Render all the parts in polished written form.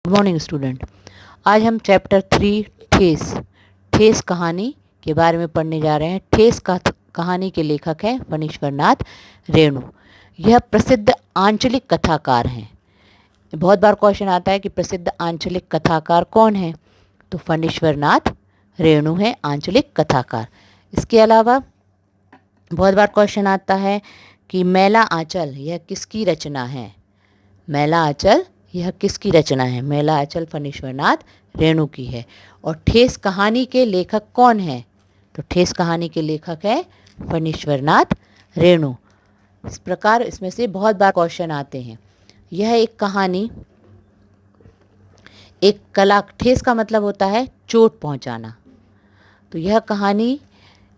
Good morning student. आज हम chapter 3 ठेस ठेस कहानी के बारे में पढ़ने जा रहे हैं। ठेस का कहानी के लेखक हैं फणीश्वर नाथ रेणु। यह प्रसिद्ध आंचलिक कथाकार हैं। बहुत बार क्वेश्चन आता है कि प्रसिद्ध आंचलिक कथाकार कौन है, तो फणीश्वर नाथ रेणु हैं आंचलिक कथाकार। इसके अलावा बहुत बार क्वेश्चन आता है कि मैला आंचल यह किसकी रचना है। मैला आंचल यह किसकी रचना है। मैला आंचल फणीश्वर नाथ रेणु की है। और ठेस कहानी के लेखक कौन है, तो ठेस कहानी के लेखक है फणीश्वर नाथ रेणु। इस प्रकार इसमें से बहुत बार क्वेश्चन आते हैं। यह एक कहानी एक कला, ठेस का मतलब होता है चोट पहुंचाना। तो यह कहानी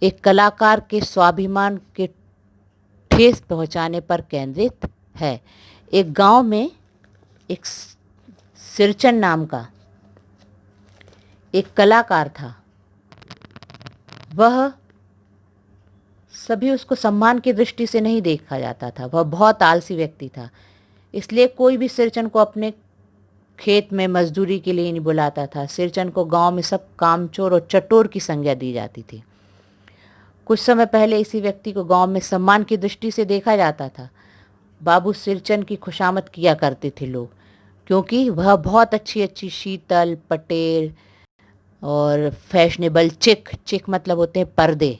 एक कलाकार के स्वाभिमान के ठेस पहुंचाने पर केंद्रित है। एक गांव में एक सिरचन नाम का एक कलाकार था। वह सभी उसको सम्मान की दृष्टि से नहीं देखा जाता था। वह बहुत आलसी व्यक्ति था, इसलिए कोई भी सिरचन को अपने खेत में मजदूरी के लिए नहीं बुलाता था। सिरचन को गांव में सब कामचोर और चटोर की संज्ञा दी जाती थी। कुछ समय पहले इसी व्यक्ति को गांव में सम्मान की दृष्टि से देखा जाता था। बाबू सिरचन की खुशामद किया करते थे लोग, क्योंकि वह बहुत अच्छी अच्छी शीतल, पटेल और फैशनेबल चिक मतलब होते हैं पर्दे,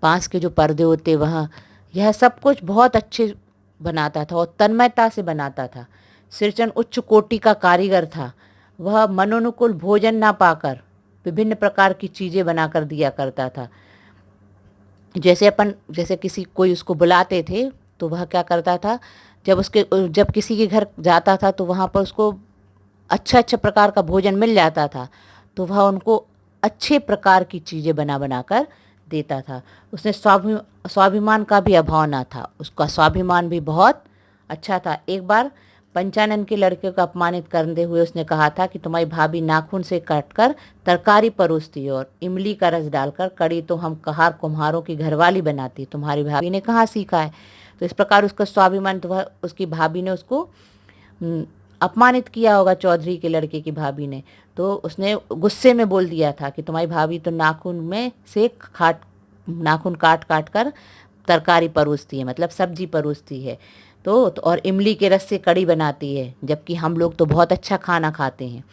बांस के जो पर्दे होते वह, यह सब कुछ बहुत अच्छे बनाता था और तन्मयता से बनाता था। सिरचन उच्च कोटि का कारीगर था। वह मनोनुकूल भोजन ना पाकर विभिन्न प्रकार की चीज़ें बनाकर दिया करता था। जैसे किसी कोई उसको बुलाते थे तो वह क्या करता था, जब किसी के घर जाता था तो वहाँ पर उसको अच्छा अच्छा प्रकार का भोजन मिल जाता था, तो वह उनको अच्छे प्रकार की चीज़ें बना बना कर देता था। उसने स्वाभिमान का भी अभाव ना था। उसका स्वाभिमान भी बहुत अच्छा था। एक बार पंचानन के लड़के को अपमानित करते हुए उसने कहा था कि तुम्हारी भाभी नाखून से काटकर तरकारी परोसती है और इमली का रस डालकर कड़ी तो हम कहार कुम्हारों की घरवाली बनाती, तुम्हारी भाभी ने कहाँ सीखा है। तो इस प्रकार उसका स्वाभिमान, तो वह उसकी भाभी ने उसको अपमानित किया होगा, चौधरी के लड़के की भाभी ने। तो उसने गुस्से में बोल दिया था कि तुम्हारी भाभी तो नाखून काट काट कर तरकारी परोसती है, मतलब सब्जी परोसती है, तो और इमली के रस से कड़ी बनाती है, जबकि हम लोग तो बहुत अच्छा खाना खाते हैं।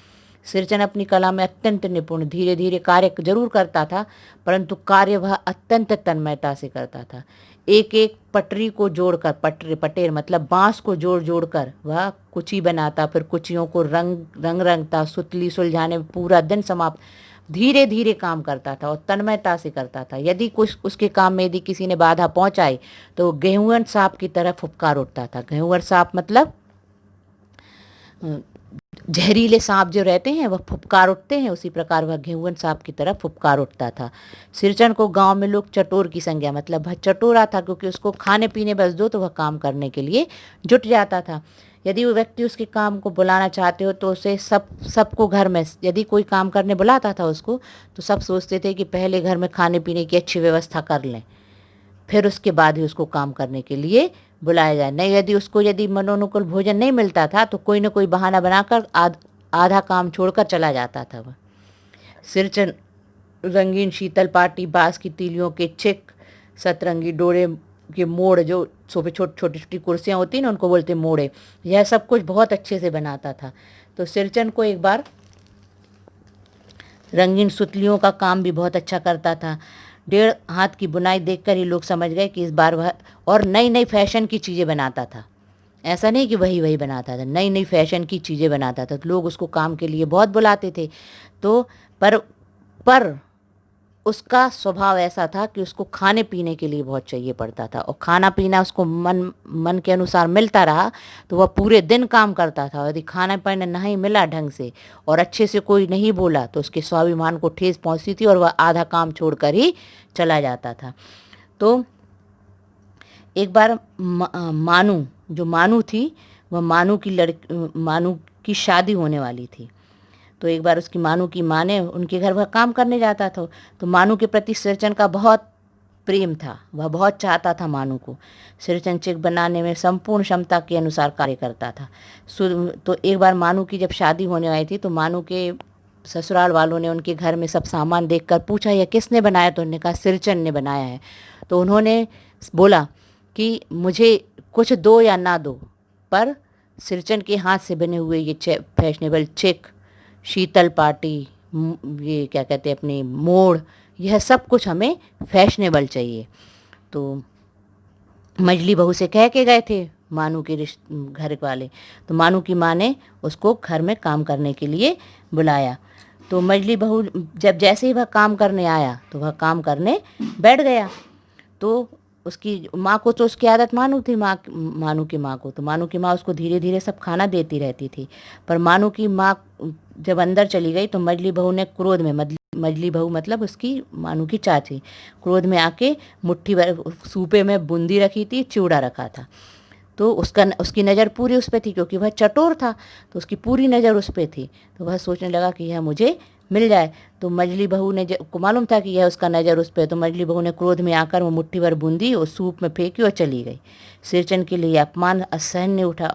सिरचन अपनी कला में अत्यंत निपुण, धीरे धीरे कार्य जरूर करता था, परंतु कार्य वह अत्यंत तन्मयता से करता था। एक एक पटरी को जोड़कर, पटेर मतलब बांस को जोड़ जोड़ कर वह कुची बनाता, फिर कुचियों को रंगता, सुतली सुलझाने में पूरा दिन समाप्त। धीरे धीरे काम करता था और तन्मयता से करता था। यदि कुछ उसके काम में यदि किसी ने बाधा पहुंचाई तो गेहूं सांप की तरह फुफकार उठता था। गेहूं सांप मतलब जहरीले सांप जो रहते हैं वह फुफकार उठते हैं, उसी प्रकार वह घेंगुअन सांप की तरफ फुफकार उठता था। सिरचन को गांव में लोग चटोर की संज्ञा, मतलब वह चटोरा था, क्योंकि उसको खाने पीने बस दो तो वह काम करने के लिए जुट जाता था। यदि वो व्यक्ति उसके काम को बुलाना चाहते हो तो उसे सबको घर में, यदि कोई काम करने बुलाता था उसको, तो सब सोचते थे कि पहले घर में खाने पीने की अच्छी व्यवस्था कर लें, फिर उसके बाद ही उसको काम करने के लिए बुलाया जाए। नहीं, यदि मनोनुकूल भोजन नहीं मिलता था तो कोई न कोई बहाना बनाकर आधा काम छोड़कर चला जाता था वह। सिरचन रंगीन शीतल पाटी, बांस की तीलियों के चिक, सतरंगी डोरे के मोड़, जो छोटी छोटी कुर्सियाँ होती ना उनको बोलते मोड़े, यह सब कुछ बहुत अच्छे से बनाता था। तो सिरचन को एक बार रंगीन सुतलियों का काम भी बहुत अच्छा करता था। 1.5 हाथ की बुनाई देखकर ही लोग समझ गए कि इस बार वह, और नई नई फैशन की चीज़ें बनाता था। ऐसा नहीं कि वही बनाता था, नई नई फैशन की चीज़ें बनाता था। तो लोग उसको काम के लिए बहुत बुलाते थे। तो पर उसका स्वभाव ऐसा था कि उसको खाने पीने के लिए बहुत चाहिए पड़ता था, और खाना पीना उसको मन के अनुसार मिलता रहा तो वह पूरे दिन काम करता था। यदि खाना पीना नहीं मिला ढंग से और अच्छे से कोई नहीं बोला तो उसके स्वाभिमान को ठेस पहुंचती थी और वह आधा काम छोड़कर ही चला जाता था। तो एक बार मानू थी, वह मानू की शादी होने वाली थी। तो एक बार उसकी मानू की माँ ने उनके घर वह काम करने जाता था, तो मानू के प्रति सिरचन का बहुत प्रेम था, वह बहुत चाहता था मानू को। सिरचन चिक बनाने में संपूर्ण क्षमता के अनुसार कार्य करता था। तो एक बार मानू की जब शादी होने आई थी तो मानू के ससुराल वालों ने उनके घर में सब सामान देखकर पूछा यह किसने बनाया, तो उन्होंने कहा सिरचन ने बनाया है। तो उन्होंने बोला कि मुझे कुछ दो या ना दो, पर सिरचन के हाथ से बने हुए ये फैशनेबल चिक, शीतल पार्टी, ये क्या कहते हैं अपने मोड़, यह सब कुछ हमें फैशनेबल चाहिए। तो मजली बहू से कह के गए थे मानू के घर वाले। तो मानू की माँ ने उसको घर में काम करने के लिए बुलाया। तो मजली बहू जब जैसे ही वह काम करने आया तो वह काम करने बैठ गया। तो उसकी माँ को तो उसकी आदत मानू थी, मानू की माँ को, तो मानू की माँ उसको धीरे धीरे सब खाना देती रहती थी। पर मानू की माँ जब अंदर चली गई तो मजली बहू ने क्रोध में, मजली बहू मतलब उसकी मानू की चाची, क्रोध में आके मुट्ठी भर सूपे में बूंदी रखी थी, चिवड़ा रखा था। तो उसकी नज़र पूरी उस पर थी क्योंकि वह चटोर था, तो उसकी पूरी नज़र उस पर थी। तो वह सोचने लगा कि यह मुझे मिल जाए। तो मजली बहू ने को मालूम था कि यह उसका नज़र उस पर, तो मजली बहू ने क्रोध में आकर वो मुट्ठी भर बूंदी उस सूप में फेंकी और चली गई। सिरचन के लिए अपमान असहनीय उठा।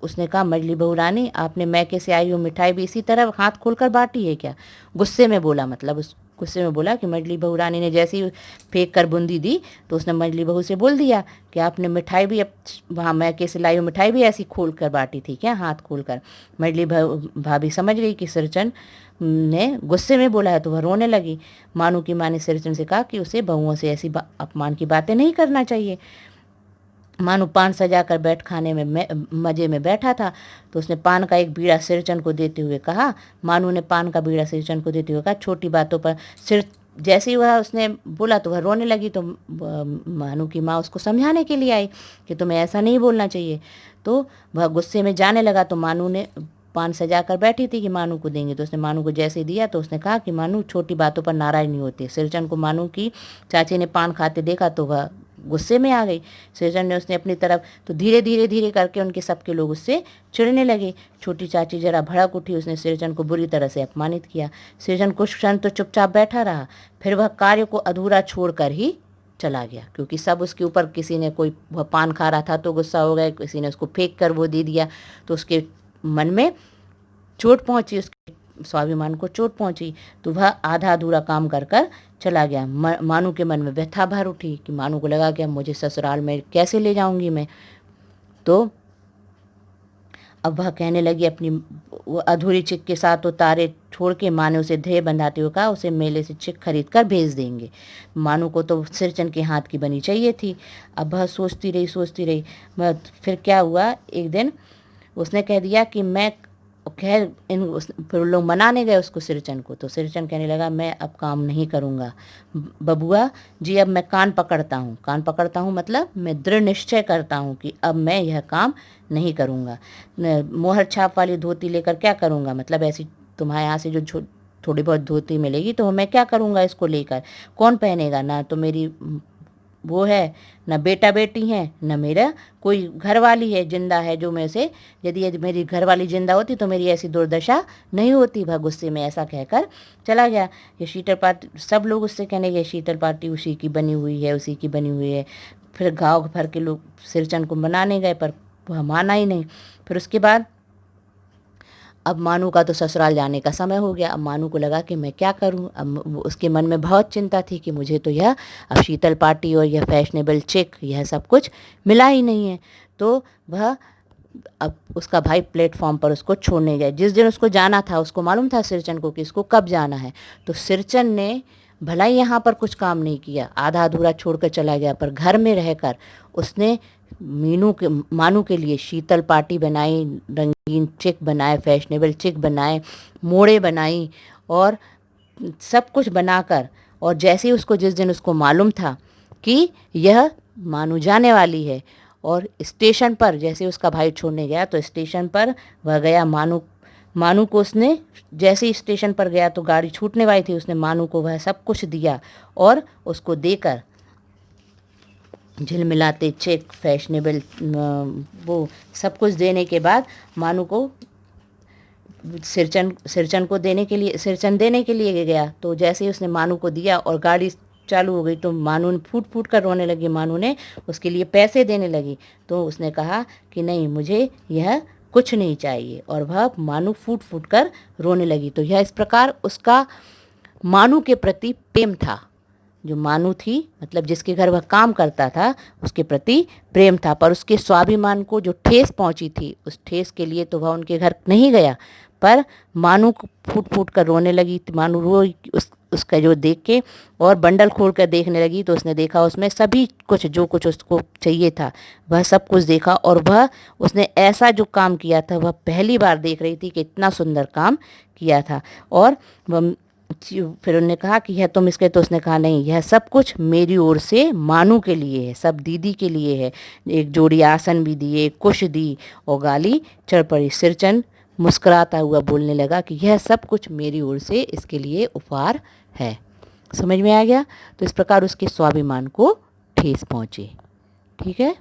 उसने कहा मजली बहू रानी, आपने मैके से आई हुई मिठाई भी इसी तरह हाथ खोलकर बांटी है क्या? गुस्से में बोला, मतलब उस गुस्से में बोला कि मजली बहू रानी ने जैसे ही फेंक कर बूंदी दी तो उसने मजली बहू से बोल दिया कि आपने मिठाई भी अब वहाँ मैके से लाई हुई मिठाई भी ऐसी खोल कर बांटी थी क्या, हाथ खोल कर? मजली भाभी समझ गई कि सिरचन ने गुस्से में बोला है तो वह रोने लगी। मानू की माँ ने सिरचन से कहा कि उसे बहुओं से ऐसी अपमान की बातें नहीं करना चाहिए। मानू पान सजा कर बैठ खाने में मज़े में बैठा था। तो उसने पान का एक बीड़ा सिरचन को देते हुए कहा, मानू ने पान का बीड़ा सिरचन को देते हुए कहा, छोटी बातों पर सिर, जैसे ही वह उसने बोला तो वह रोने लगी। तो मानू की माँ उसको समझाने के लिए आई कि तुम्हें ऐसा नहीं बोलना चाहिए। तो वह गुस्से में जाने लगा। तो मानू ने पान सजा कर बैठी थी कि मानू को देंगे, तो उसने मानू को जैसे दिया तो उसने कहा कि मानू छोटी बातों पर नाराज़ नहीं होती। सिरचन को मानू की चाची ने पान खाते देखा तो वह गुस्से में आ गई। सिरचन ने उसने अपनी तरफ, तो धीरे धीरे धीरे करके उनके सबके लोग उससे चिढ़ने लगे। छोटी चाची जरा भड़क उठी, उसने सिरचन को बुरी तरह से अपमानित किया। सिरचन कुछ क्षण तो चुपचाप बैठा रहा, फिर वह कार्य को अधूरा छोड़कर ही चला गया क्योंकि सब उसके ऊपर, किसी ने, कोई वह पान खा रहा था तो गुस्सा हो गया, किसी ने उसको फेंक कर वो दे दिया तो उसके मन में चोट पहुंची, उसके स्वाभिमान को चोट पहुंची। तो वह आधा अधूरा काम कर कर चला गया। मानू के मन में व्यथा भर उठी कि मानू को लगा कि अब मुझे ससुराल में कैसे ले जाऊंगी मैं। तो अब वह कहने लगी, अपनी वो अधूरी चिक के साथ उतारे छोड़ के माँ ने उसे ध्येय बंधाते हुए कहा, उसे मेले से चिक खरीद कर भेज देंगे। मानू को तो सिरचन के हाथ की बनी चाहिए थी। अब वह सोचती रही। फिर क्या हुआ, एक दिन उसने कह दिया कि मैं, खैर फिर लोग मनाने गए उसको, सिरचन को। तो सिरचन कहने लगा मैं अब काम नहीं करूँगा बबुआ जी, अब मैं कान पकड़ता हूँ मतलब मैं दृढ़ निश्चय करता हूँ कि अब मैं यह काम नहीं करूँगा। मोहर छाप वाली धोती लेकर क्या करूँगा, मतलब ऐसी तुम्हारे यहाँ से जो थोड़ी बहुत धोती मिलेगी तो मैं क्या करूँगा इसको लेकर, कौन पहनेगा? ना तो मेरी वो है, न बेटा बेटी है, न मेरा कोई घरवाली है जिंदा है जो मैं उसे, यदि मेरी घरवाली जिंदा होती तो मेरी ऐसी दुर्दशा नहीं होती। वह गुस्से में ऐसा कहकर चला गया। ये शीतल पार्टी, सब लोग उससे कहने गए शीतल पार्टी उसी की बनी हुई है। फिर गाँव भर के लोग सिरचन को मनाने गए पर वह माना ही नहीं। फिर उसके बाद अब मानू का तो ससुराल जाने का समय हो गया। अब मानू को लगा कि मैं क्या करूं। अब उसके मन में बहुत चिंता थी कि मुझे तो यह अब शीतल पार्टी और यह फैशनेबल चिक यह सब कुछ मिला ही नहीं है। तो वह अब उसका भाई प्लेटफॉर्म पर उसको छोड़ने गए। जिस दिन उसको जाना था उसको मालूम था सिरचन को कि इसको कब जाना है। तो सिरचन ने भला ही यहाँ पर कुछ काम नहीं किया, आधा अधूरा छोड़कर चला गया, पर घर में रहकर उसने मानू के लिए शीतल पार्टी बनाई, रंगीन चिक बनाए, फैशनेबल चिक बनाए, मोड़े बनाई और सब कुछ बनाकर, और जैसे ही उसको, जिस दिन उसको मालूम था कि यह मानू जाने वाली है, और स्टेशन पर जैसे उसका भाई छोड़ने गया तो स्टेशन पर वह गया। मानू को उसने जैसे ही स्टेशन पर गया तो गाड़ी छूटने वाली थी, उसने मानू को वह सब कुछ दिया और उसको देकर झिलमिलाते चेक, फैशनेबल वो सब कुछ देने के बाद मानू को सिरचन देने के लिए गया। तो जैसे ही उसने मानू को दिया और गाड़ी चालू हो गई। तो मानू ने फूट फूट कर रोने लगी। मानू ने उसके लिए पैसे देने लगी। तो उसने कहा कि नहीं, मुझे यह कुछ नहीं चाहिए, और वह मानू फूट फूट कर रोने लगी। तो यह इस प्रकार उसका मानू के प्रति प्रेम था। जो मानू थी, मतलब जिसके घर वह काम करता था, उसके प्रति प्रेम था। पर उसके स्वाभिमान को जो ठेस पहुंची थी, उस ठेस के लिए तो वह उनके घर नहीं गया। पर मानू फूट फूट कर रोने लगी। मानू रो उसका जो देख के और बंडल खोल कर देखने लगी। तो उसने देखा उसमें सभी कुछ, जो कुछ उसको चाहिए था वह सब कुछ देखा। और वह उसने ऐसा जो काम किया था वह पहली बार देख रही थी कि इतना सुंदर काम किया था। और वह फिर उन्होंने कहा कि यह तुम इसके, तो उसने कहा नहीं, यह सब कुछ मेरी ओर से मानू के लिए है, सब दीदी के लिए है। एक जोड़ी आसन भी दिए, कुश दी और गाली चढ़ पड़ी। सिरचंद मुस्कुराता हुआ बोलने लगा कि यह सब कुछ मेरी ओर से इसके लिए उपहार है। समझ में आ गया? तो इस प्रकार उसके स्वाभिमान को ठेस पहुंची। ठीक है।